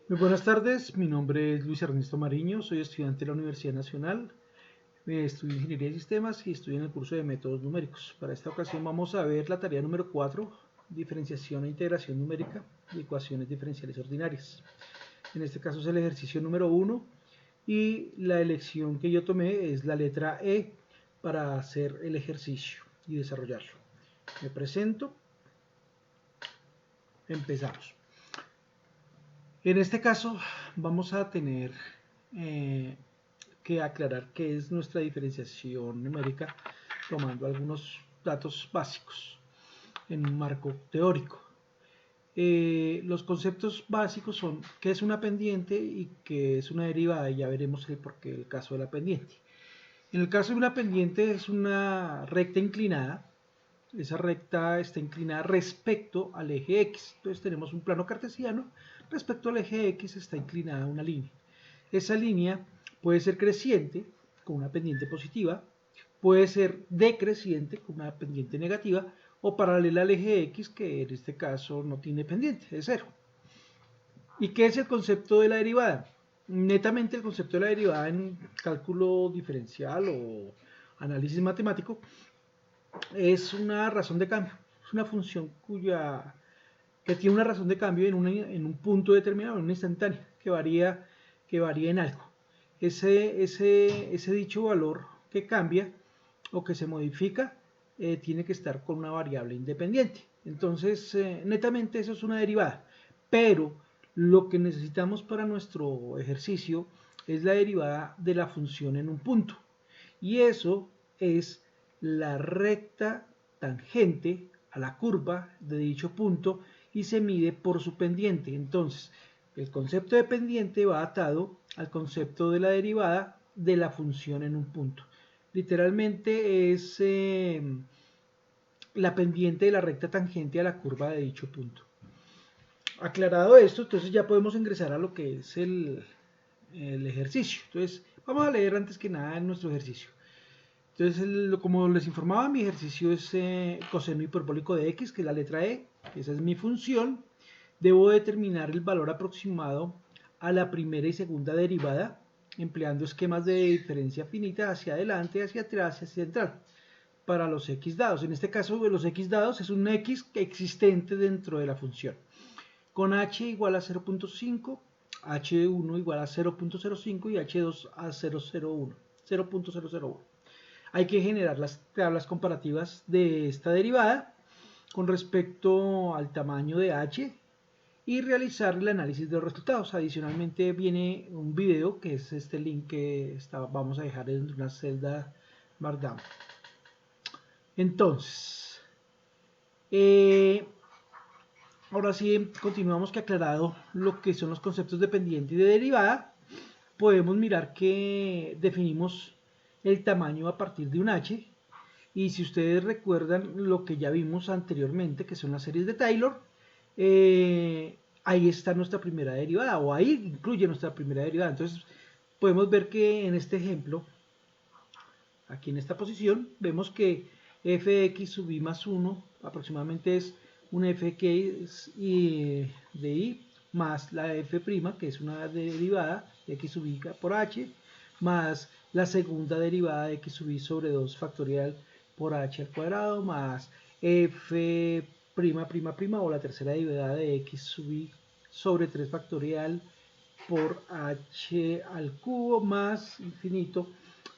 Muy buenas tardes, mi nombre es Luis Ernesto Mariño, soy estudiante de la Universidad Nacional, estudio Ingeniería de Sistemas y estoy en el curso de Métodos Numéricos. Para esta ocasión vamos a ver la tarea número 4, diferenciación e integración numérica de ecuaciones diferenciales ordinarias. En este caso es el ejercicio número 1 y la elección que yo tomé es la letra E para hacer el ejercicio y desarrollarlo. Me presento, empezamos. En este caso vamos a tener eh, que aclarar qué es nuestra diferenciación numérica tomando algunos datos básicos en un marco teórico. Los conceptos básicos son qué es una pendiente y qué es una derivada, y ya veremos el porqué del caso de la pendiente. En el caso de una pendiente es una recta inclinada. Esa recta está inclinada respecto al eje X. Entonces tenemos un plano cartesiano, respecto al eje X está inclinada una línea. Esa línea puede ser creciente con una pendiente positiva, puede ser decreciente con una pendiente negativa o paralela al eje X, que en este caso no tiene pendiente, es cero. ¿Y qué es el concepto de la derivada? Netamente el concepto de la derivada en cálculo diferencial o análisis matemático es una razón de cambio, es una función que tiene una razón de cambio en un punto determinado, en una instantánea, que varía en algo. Ese dicho valor que cambia o que se modifica tiene que estar con una variable independiente. Entonces, netamente eso es una derivada. Pero lo que necesitamos para nuestro ejercicio es la derivada de la función en un punto. Y eso es la recta tangente a la curva de dicho punto y se mide por su pendiente. Entonces, el concepto de pendiente va atado al concepto de la derivada de la función en un punto. Literalmente es la pendiente de la recta tangente a la curva de dicho punto. Aclarado esto, entonces ya podemos ingresar a lo que es el ejercicio. Entonces, vamos a leer antes que nada nuestro ejercicio. Entonces, como les informaba, mi ejercicio es coseno hiperbólico de x, que es la letra E. Esa es mi función. Debo determinar el valor aproximado a la primera y segunda derivada, empleando esquemas de diferencia finita hacia adelante, hacia atrás y hacia central para los x dados. En este caso, los x dados es un x existente dentro de la función. Con h igual a 0.5, h1 igual a 0.05 y h2 a 0.001. Hay que generar las tablas comparativas de esta derivada con respecto al tamaño de h y realizar el análisis de los resultados. Adicionalmente viene un video, que es este link que vamos a dejar en una celda Markdown. Entonces, ahora sí continuamos que aclarado lo que son los conceptos de pendiente y de derivada. Podemos mirar que definimos el tamaño a partir de un h. Y si ustedes recuerdan lo que ya vimos anteriormente, que son las series de Taylor, ahí está nuestra primera derivada, o ahí incluye nuestra primera derivada. Entonces, podemos ver que en este ejemplo, aquí en esta posición, vemos que fx sub i más 1 aproximadamente es un fx de i más la f', que es una derivada de x sub i por h, más la segunda derivada de x sub i sobre 2 factorial por h al cuadrado, más f', o la tercera derivada de x sub i sobre 3 factorial por h al cubo más infinito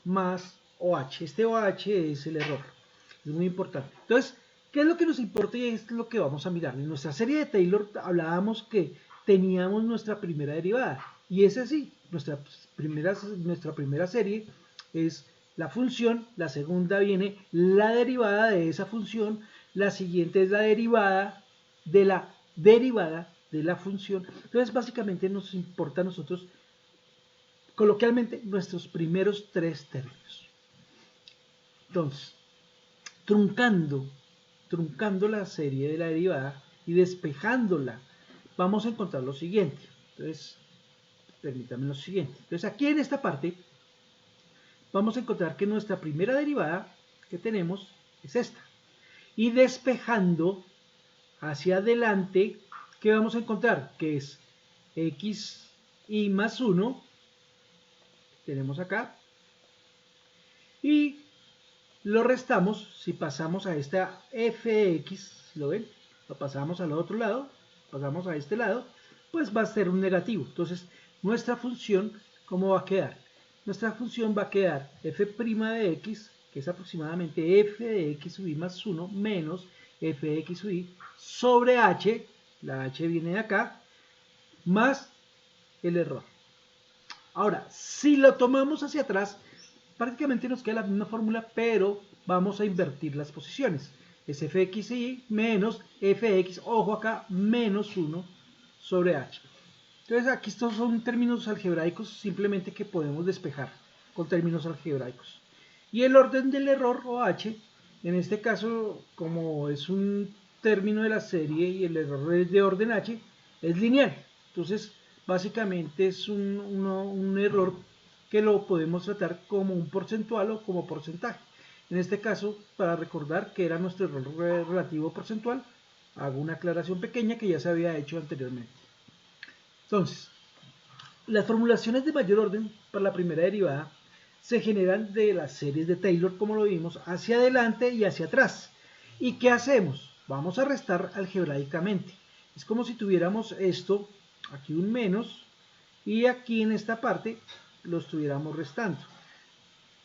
más OH. Este OH es el error, es muy importante. Entonces, ¿qué es lo que nos importa y es lo que vamos a mirar? En nuestra serie de Taylor hablábamos que teníamos nuestra primera derivada y es así, nuestra primera serie es la función, la segunda viene la derivada de esa función, la siguiente es la derivada de la función. Entonces, básicamente nos importa a nosotros, coloquialmente, nuestros primeros tres términos. Entonces, truncando la serie de la derivada y despejándola, vamos a encontrar lo siguiente. Entonces, permítanme lo siguiente. Entonces, aquí en esta parte, vamos a encontrar que nuestra primera derivada que tenemos es esta. Y despejando hacia adelante, ¿qué vamos a encontrar? Que es xy más 1, tenemos acá, y lo restamos. Si pasamos a esta fx, ¿lo ven? Lo pasamos al otro lado, pasamos a este lado, pues va a ser un negativo. Entonces, nuestra función, ¿cómo va a quedar? Nuestra función va a quedar f' de x, que es aproximadamente f de x y más 1 menos f de x y sobre h, la h viene de acá, más el error. Ahora, si lo tomamos hacia atrás, prácticamente nos queda la misma fórmula, pero vamos a invertir las posiciones. Es fxy menos fx, ojo acá, menos 1 sobre h. Entonces aquí estos son términos algebraicos simplemente que podemos despejar con términos algebraicos. Y el orden del error o h, en este caso como es un término de la serie y el error es de orden h, es lineal. Entonces básicamente es un error que lo podemos tratar como un porcentual o como porcentaje. En este caso, para recordar que era nuestro error relativo porcentual, hago una aclaración pequeña que ya se había hecho anteriormente. Entonces, las formulaciones de mayor orden para la primera derivada se generan de las series de Taylor, como lo vimos, hacia adelante y hacia atrás. ¿Y qué hacemos? Vamos a restar algebraicamente. Es como si tuviéramos esto, aquí un menos, y aquí en esta parte lo estuviéramos restando.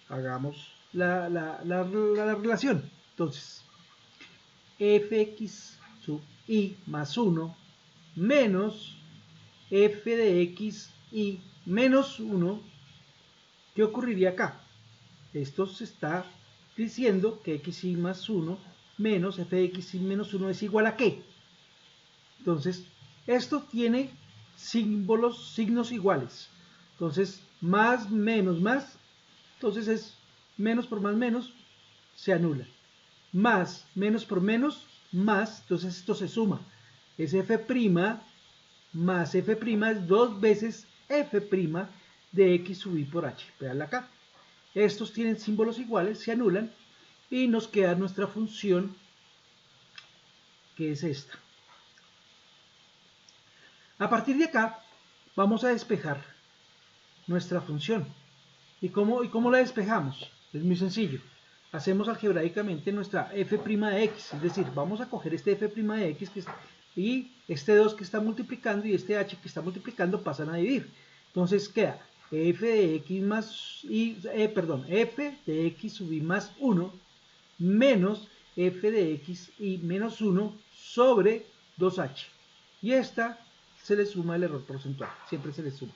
Hagamos la relación. Entonces, fx sub y más 1 menos f de x y menos 1, ¿qué ocurriría acá? Esto se está diciendo que xy más 1 menos f de x y menos 1 es igual a ¿qué? Entonces, esto tiene signos iguales. Entonces, más, menos, más. Entonces es menos por más, menos, se anula. Más, menos por menos, más. Entonces esto se suma. Es f' más f' es 2 veces f' de x sub i por h. Veanla acá. Estos tienen símbolos iguales, se anulan y nos queda nuestra función, que es esta. A partir de acá vamos a despejar nuestra función. ¿Y cómo la despejamos? Es muy sencillo. Hacemos algebraicamente nuestra f' de x, es decir, vamos a coger este f' de x y este 2 que está multiplicando y este h que está multiplicando pasan a dividir. Entonces queda f de x más f de x sub i más 1 menos f de x y menos 1 sobre 2h. Y esta se le suma el error porcentual, siempre se le suma.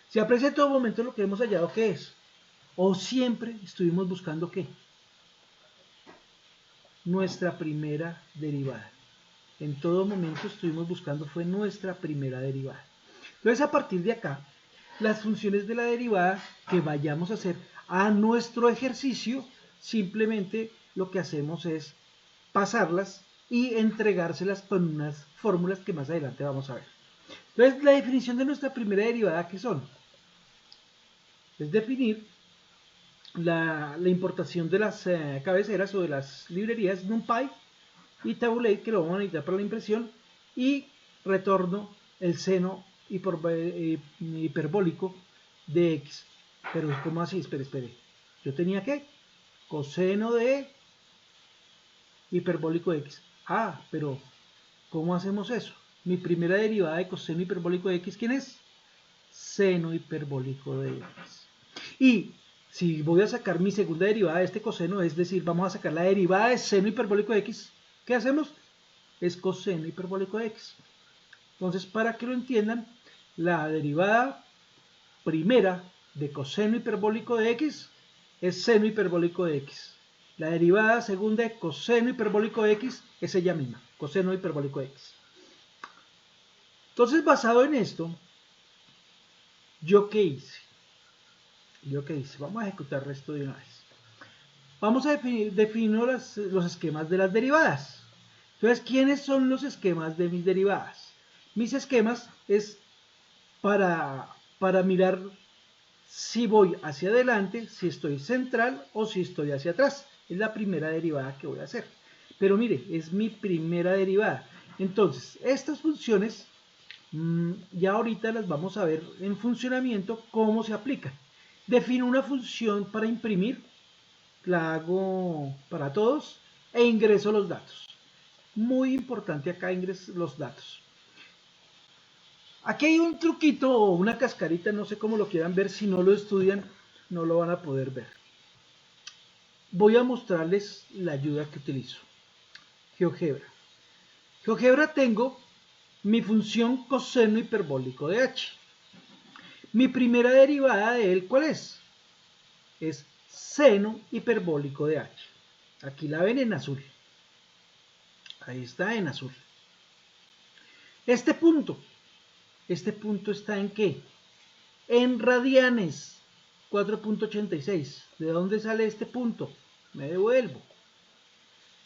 Se aprecia en todo momento lo que hemos hallado que es, o siempre estuvimos buscando ¿qué? Nuestra primera derivada. En todo momento estuvimos buscando fue nuestra primera derivada. Entonces a partir de acá, las funciones de la derivada que vayamos a hacer a nuestro ejercicio, simplemente lo que hacemos es pasarlas y entregárselas con unas fórmulas que más adelante vamos a ver. Entonces la definición de nuestra primera derivada, ¿qué son? Es definir la importación de las cabeceras o de las librerías NumPy y Tabulate, que lo vamos a necesitar para la impresión, y retorno el seno hiperbólico de x. Pero ¿cómo así? Espere. Yo tenía que coseno de hiperbólico de x. Ah, pero ¿cómo hacemos eso? Mi primera derivada de coseno hiperbólico de x, ¿quién es? Seno hiperbólico de x. Y si voy a sacar mi segunda derivada de este coseno, es decir, vamos a sacar la derivada de seno hiperbólico de x, ¿qué hacemos? Es coseno hiperbólico de x. Entonces, para que lo entiendan, la derivada primera de coseno hiperbólico de x es seno hiperbólico de x. La derivada segunda de coseno hiperbólico de x es ella misma, coseno hiperbólico de x. Entonces, basado en esto, ¿yo qué hice? Vamos a ejecutar esto de una vez. Vamos a definir los esquemas de las derivadas. Entonces, ¿quiénes son los esquemas de mis derivadas? Mis esquemas es para mirar si voy hacia adelante, si estoy central o si estoy hacia atrás. Es la primera derivada que voy a hacer. Pero mire, es mi primera derivada. Entonces, estas funciones Ya ahorita las vamos a ver en funcionamiento, cómo se aplican. Defino una función para imprimir, la hago para todos e ingreso los datos. Muy importante acá ingreso los datos. Aquí hay un truquito o una cascarita, no sé cómo lo quieran ver, si no lo estudian no lo van a poder ver. Voy a mostrarles la ayuda que utilizo. GeoGebra. GeoGebra tengo mi función coseno hiperbólico de h. Mi primera derivada de él, ¿cuál es? Es seno hiperbólico de h. Aquí la ven en azul. Ahí está en azul. Este punto está en ¿qué? En radianes. 4.86. ¿De dónde sale este punto? Me devuelvo.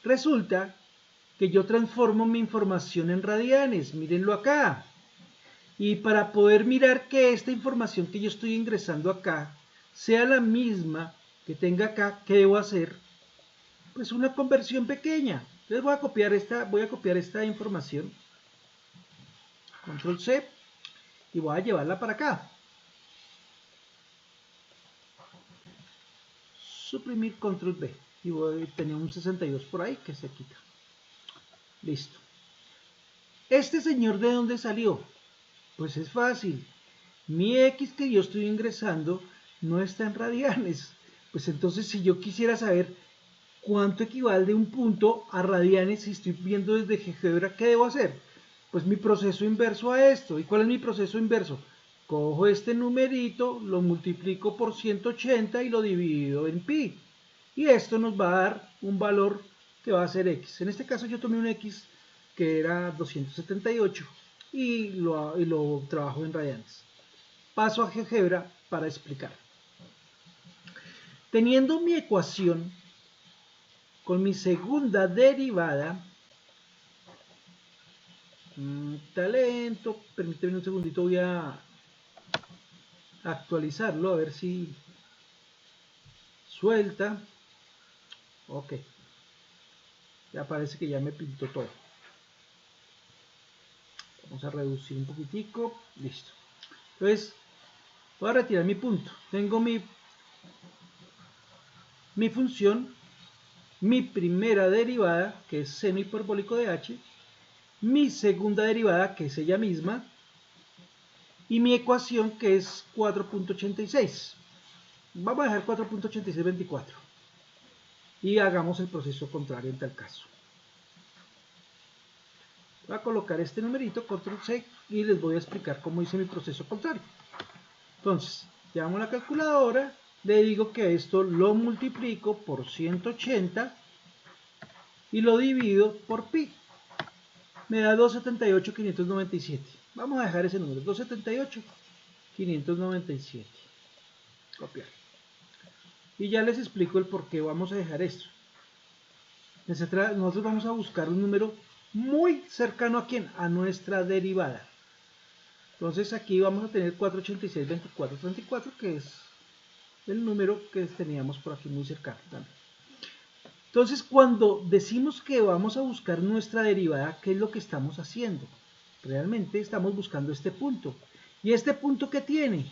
Resulta que yo transformo mi información en radianes. Mírenlo acá. Y para poder mirar que esta información que yo estoy ingresando acá sea la misma que tenga acá, ¿qué debo hacer? Pues una conversión pequeña. Entonces voy a copiar esta información. Control C. Y voy a llevarla para acá. Suprimir, control B. Y voy a tener un 62 por ahí que se quita. Listo. ¿Este señor de dónde salió? Pues es fácil. Mi X que yo estoy ingresando no está en radianes. Pues entonces si yo quisiera saber cuánto equivale un punto a radianes si estoy viendo desde GeoGebra, ¿qué debo hacer? Pues mi proceso inverso a esto. ¿Y cuál es mi proceso inverso? Cojo este numerito, lo multiplico por 180 y lo divido en pi. Y esto nos va a dar un valor que va a ser x. En este caso yo tomé un x que era 278 y lo trabajo en radianes. Paso a GeoGebra para explicar. Teniendo mi ecuación con mi segunda derivada, talento, permíteme un segundito, voy a actualizarlo a ver si suelta. Ok, ya parece que ya me pintó todo. Vamos a reducir un poquitico, listo. Entonces voy a retirar mi punto. Tengo mi función, mi primera derivada que es seno hiperbólico de h, mi segunda derivada que es ella misma y mi ecuación que es 4.86. Vamos a dejar 4.8624 y hagamos el proceso contrario en tal caso. Voy a colocar este numerito, control C, y les voy a explicar cómo hice mi proceso contrario. Entonces, llamo a la calculadora, le digo que esto lo multiplico por 180 y lo divido por pi. Me da 278.597. Vamos a dejar ese número, 278.597. Copiar. Y ya les explico el por qué vamos a dejar esto. Nosotros vamos a buscar un número muy cercano a ¿quién? A nuestra derivada. Entonces aquí vamos a tener 486.2434, que es el número que teníamos por aquí muy cercano también. Entonces cuando decimos que vamos a buscar nuestra derivada, ¿qué es lo que estamos haciendo? Realmente estamos buscando este punto. ¿Y este punto qué tiene?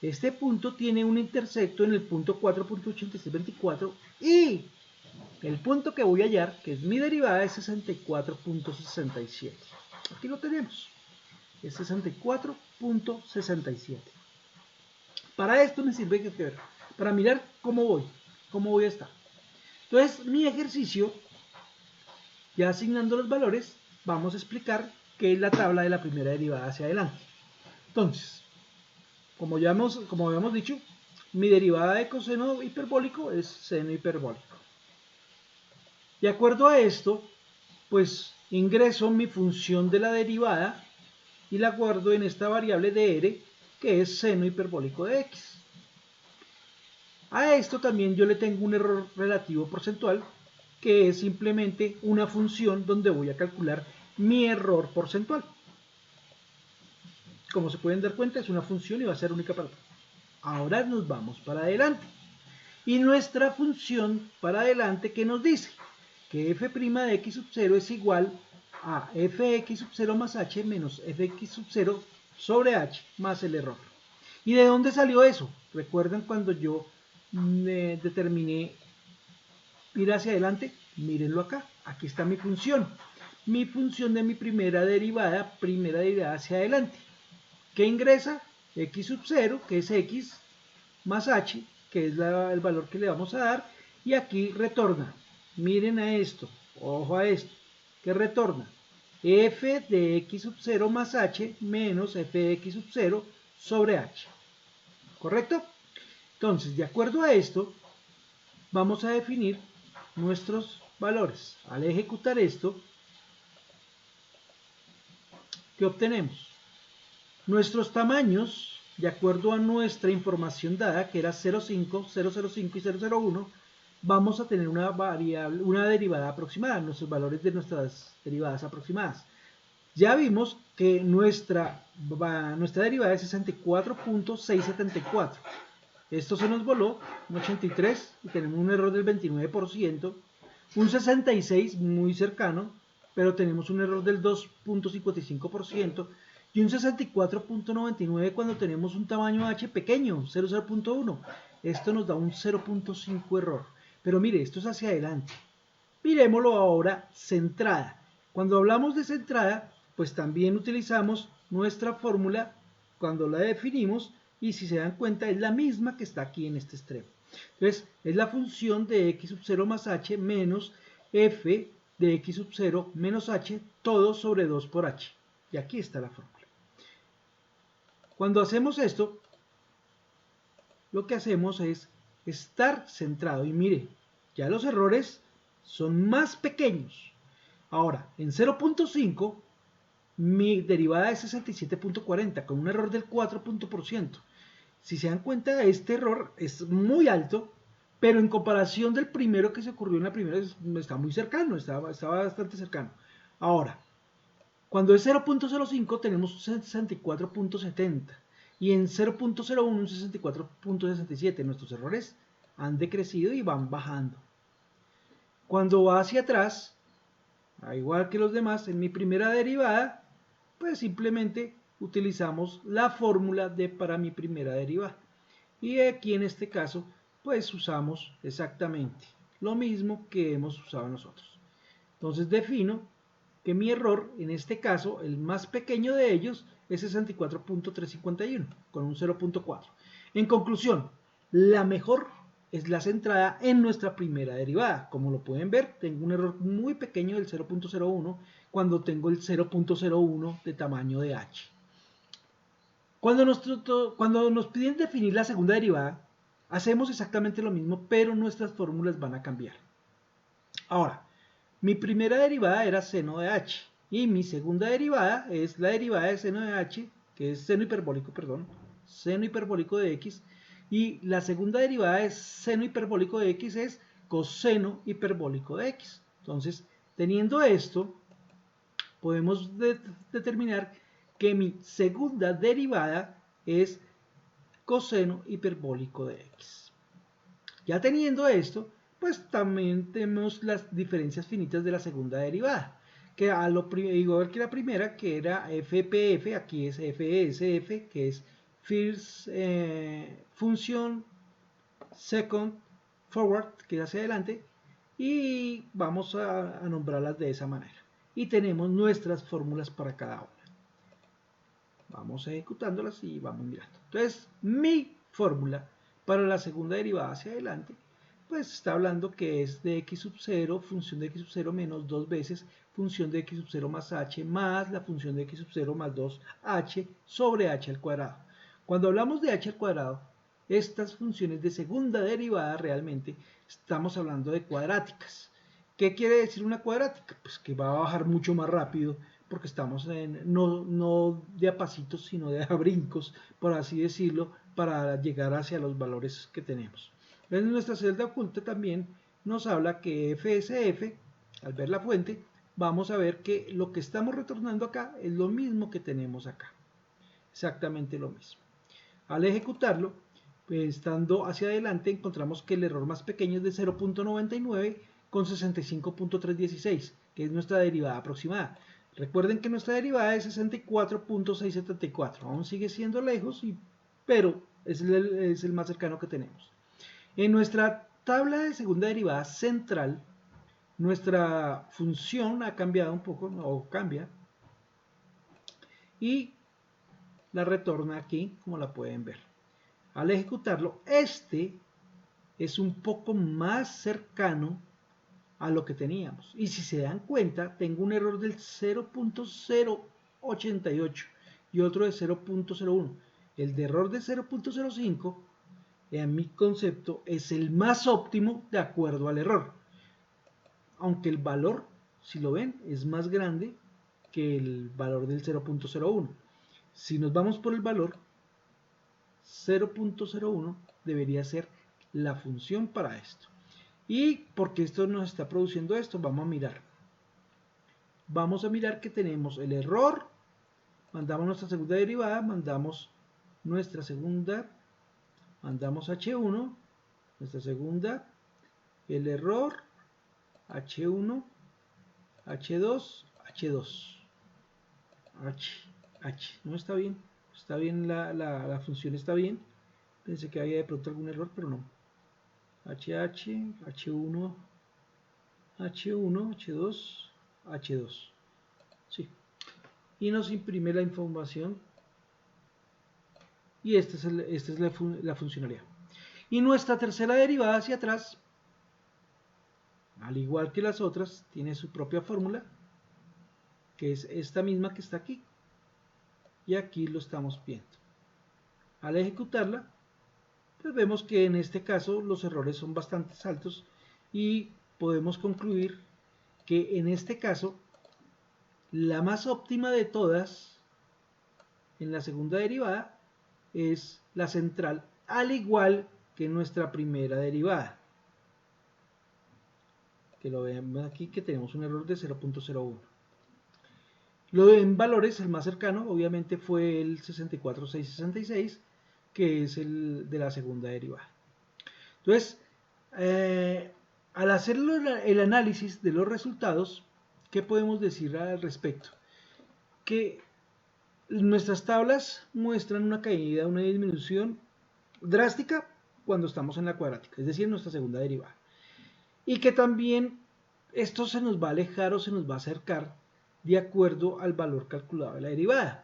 Este punto tiene un intersecto en el punto 4.8624 y el punto que voy a hallar, que es mi derivada, es 64.67. Aquí lo tenemos. Es 64.67. Para esto me sirve GeoGebra, para mirar cómo voy a estar. Entonces, mi ejercicio, ya asignando los valores, vamos a explicar qué es la tabla de la primera derivada hacia adelante. Entonces, como habíamos dicho, mi derivada de coseno hiperbólico es seno hiperbólico. De acuerdo a esto, pues ingreso mi función de la derivada y la guardo en esta variable de r, que es seno hiperbólico de x. A esto también yo le tengo un error relativo porcentual, que es simplemente una función donde voy a calcular mi error porcentual. Como se pueden dar cuenta, es una función y va a ser única para todo. Ahora nos vamos para adelante. Y nuestra función para adelante, ¿qué nos dice? Que f' de x sub 0 es igual a fx sub 0 más h menos fx sub 0 sobre h más el error. ¿Y de dónde salió eso? ¿Recuerdan cuando yo determiné ir hacia adelante? Mírenlo acá, aquí está mi función. Mi función de mi primera derivada hacia adelante. ¿Qué ingresa? X sub 0, que es x, más h, que es el valor que le vamos a dar, y aquí retorna. Miren a esto, ojo a esto, que retorna f de x sub 0 más h menos f de x sub 0 sobre h. ¿Correcto? Entonces, de acuerdo a esto, vamos a definir nuestros valores. Al ejecutar esto, ¿qué obtenemos? Nuestros tamaños, de acuerdo a nuestra información dada, que era 0,5, 0,05 y 0,01, vamos a tener una variable, una derivada aproximada, nuestros valores de nuestras derivadas aproximadas. Ya vimos que nuestra derivada es 64.674. Esto se nos voló, un 83, y tenemos un error del 29%, un 66 muy cercano, pero tenemos un error del 2.55%, y un 64.99 cuando tenemos un tamaño h pequeño, 0.1. Esto nos da un 0.5 error. Pero mire, esto es hacia adelante. Miremoslo ahora centrada. Cuando hablamos de centrada, pues también utilizamos nuestra fórmula cuando la definimos, y si se dan cuenta es la misma que está aquí en este extremo. Entonces es la función de x sub 0 más h menos f de x sub 0 menos h, todo sobre 2 por h. Y aquí está la fórmula. Cuando hacemos esto, lo que hacemos es estar centrado. Y mire, ya los errores son más pequeños. Ahora, en 0.5, mi derivada es 67.40, con un error del 4%. Si se dan cuenta, este error es muy alto, pero en comparación del primero que se ocurrió en la primera, está muy cercano, está bastante cercano. Ahora, cuando es 0.05 tenemos un 64.70 y en 0.01 un 64.67. Nuestros errores han decrecido y van bajando. Cuando va hacia atrás, igual que los demás, en mi primera derivada, pues simplemente utilizamos la fórmula para mi primera derivada. Y aquí en este caso, pues usamos exactamente lo mismo que hemos usado nosotros. Entonces defino que mi error, en este caso, el más pequeño de ellos, es 64.351, con un 0.4. En conclusión, la mejor es la centrada en nuestra primera derivada. Como lo pueden ver, tengo un error muy pequeño del 0.01 cuando tengo el 0.01 de tamaño de h. Cuando nos piden definir la segunda derivada, hacemos exactamente lo mismo, pero nuestras fórmulas van a cambiar. Ahora, mi primera derivada era seno de h y mi segunda derivada es la derivada de seno de h, que es seno hiperbólico de x, y la segunda derivada es seno hiperbólico de x es coseno hiperbólico de x. Entonces, teniendo esto, podemos determinar que mi segunda derivada es coseno hiperbólico de x. Ya teniendo esto, pues también tenemos las diferencias finitas de la segunda derivada, que igual que la primera, que era FPF, aquí es FSF, que es First Function Second Forward, que es hacia adelante, y vamos a nombrarlas de esa manera. Y tenemos nuestras fórmulas para cada una. Vamos ejecutándolas y vamos mirando. Entonces, mi fórmula para la segunda derivada hacia adelante, pues está hablando que es de x sub 0, función de x sub 0 menos 2 veces función de x sub 0 más h más la función de x sub 0 más 2h sobre h al cuadrado. Cuando hablamos de h al cuadrado, estas funciones de segunda derivada realmente estamos hablando de cuadráticas. ¿Qué quiere decir una cuadrática? Pues que va a bajar mucho más rápido porque estamos no de a pasitos, sino de a brincos, por así decirlo, para llegar hacia los valores que tenemos. En nuestra celda oculta también nos habla que FSF, al ver la fuente, vamos a ver que lo que estamos retornando acá es lo mismo que tenemos acá. Exactamente lo mismo. Al ejecutarlo, pues, estando hacia adelante, encontramos que el error más pequeño es de 0.99 con 65.316, que es nuestra derivada aproximada. Recuerden que nuestra derivada es 64.674, aún sigue siendo lejos, pero es el más cercano que tenemos. En nuestra tabla de segunda derivada central, nuestra función ha cambiado un poco, o cambia, y la retorna aquí, como la pueden ver. Al ejecutarlo, este es un poco más cercano a lo que teníamos. Y si se dan cuenta, tengo un error del 0.088 y otro de 0.01. El de error de 0.05, en mi concepto, es el más óptimo de acuerdo al error. Aunque el valor, si lo ven, es más grande que el valor del 0.01. Si nos vamos por el valor, 0.01 debería ser la función para esto. Y porque esto nos está produciendo esto, vamos a mirar. Vamos a mirar que tenemos el error, mandamos nuestra segunda derivada, mandamos nuestra segunda, mandamos H1, nuestra segunda, el error, H1, H2, H2, H, no está bien, la función está bien, pensé que había de pronto algún error, pero no. HH, H1, H1, H2, H2. Sí. Y nos imprime la información. Y esta es la funcionalidad. Y nuestra tercera derivada hacia atrás, al igual que las otras, tiene su propia fórmula, que es esta misma que está aquí. Y aquí lo estamos viendo. Al ejecutarla, pues vemos que en este caso los errores son bastante altos y podemos concluir que en este caso la más óptima de todas en la segunda derivada es la central, al igual que nuestra primera derivada, que lo vemos aquí que tenemos un error de 0.01. Lo en valores, el más cercano obviamente fue el 64.666, que es el de la segunda derivada. Entonces, al hacer el análisis de los resultados, ¿qué podemos decir al respecto? Que nuestras tablas muestran una caída, una disminución drástica cuando estamos en la cuadrática, es decir, nuestra segunda derivada. Y que también esto se nos va a alejar o se nos va a acercar de acuerdo al valor calculado de la derivada.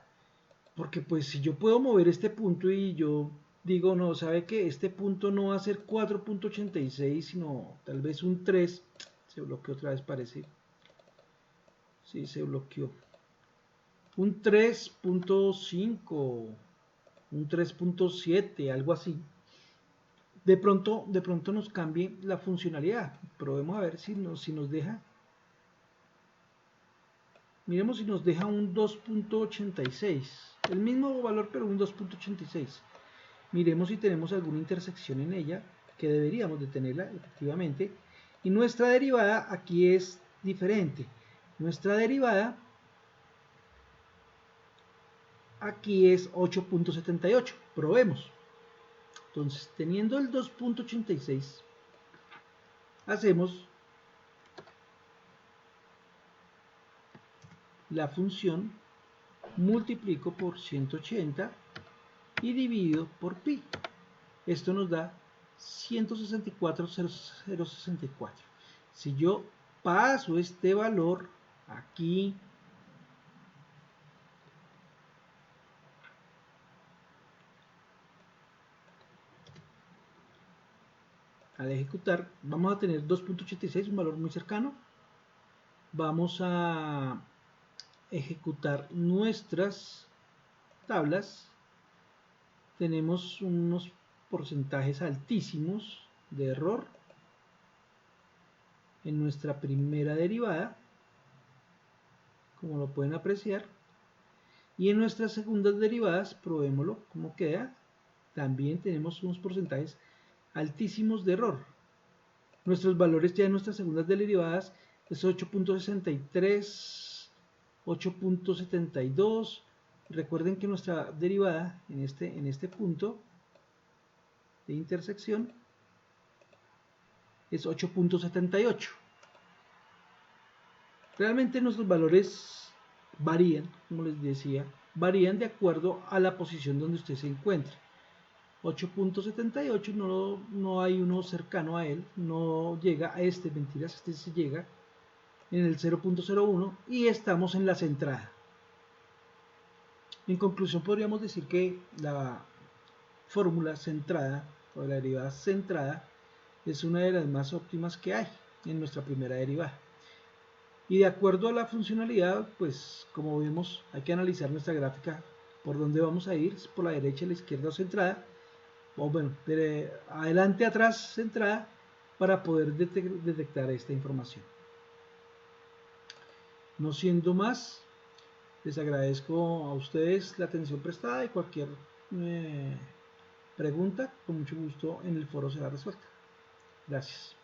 Porque pues si yo puedo mover este punto y yo digo, no, ¿sabe qué? Este punto no va a ser 4.86, sino tal vez un 3. Se bloqueó otra vez, parece. Sí, se bloqueó. Un 3.5, un 3.7, algo así. De pronto nos cambie la funcionalidad. Probemos a ver si nos deja. Miremos si nos deja un 2.86. El mismo valor, pero un 2.86. Miremos si tenemos alguna intersección en ella, que deberíamos de tenerla, efectivamente. Y nuestra derivada aquí es diferente. Nuestra derivada aquí es 8.78. Probemos. Entonces, teniendo el 2.86, hacemos la función, multiplico por 180 y dividido por pi. Esto nos da 164.064. Si yo paso este valor aquí, al ejecutar, vamos a tener 2.86, un valor muy cercano. Vamos a ejecutar nuestras tablas. Tenemos unos porcentajes altísimos de error en nuestra primera derivada, como lo pueden apreciar, y en nuestras segundas derivadas, probémoslo cómo queda. También tenemos unos porcentajes altísimos de error. Nuestros valores ya en nuestras segundas derivadas es 8.63, 8.72. Recuerden que nuestra derivada en este punto de intersección es 8.78. Realmente nuestros valores varían, como les decía, varían de acuerdo a la posición donde usted se encuentre. 8.78 no hay uno cercano a él, no llega a este, mentiras, este se llega en el 0.01 y estamos en la centrada. En conclusión, podríamos decir que la fórmula centrada o la derivada centrada es una de las más óptimas que hay en nuestra primera derivada. Y de acuerdo a la funcionalidad, pues como vemos, hay que analizar nuestra gráfica por dónde vamos a ir, por la derecha, la izquierda o centrada, o bueno, de adelante, atrás, centrada, para poder detectar esta información. No siendo más, les agradezco a ustedes la atención prestada y cualquier pregunta, con mucho gusto en el foro será resuelta. Gracias.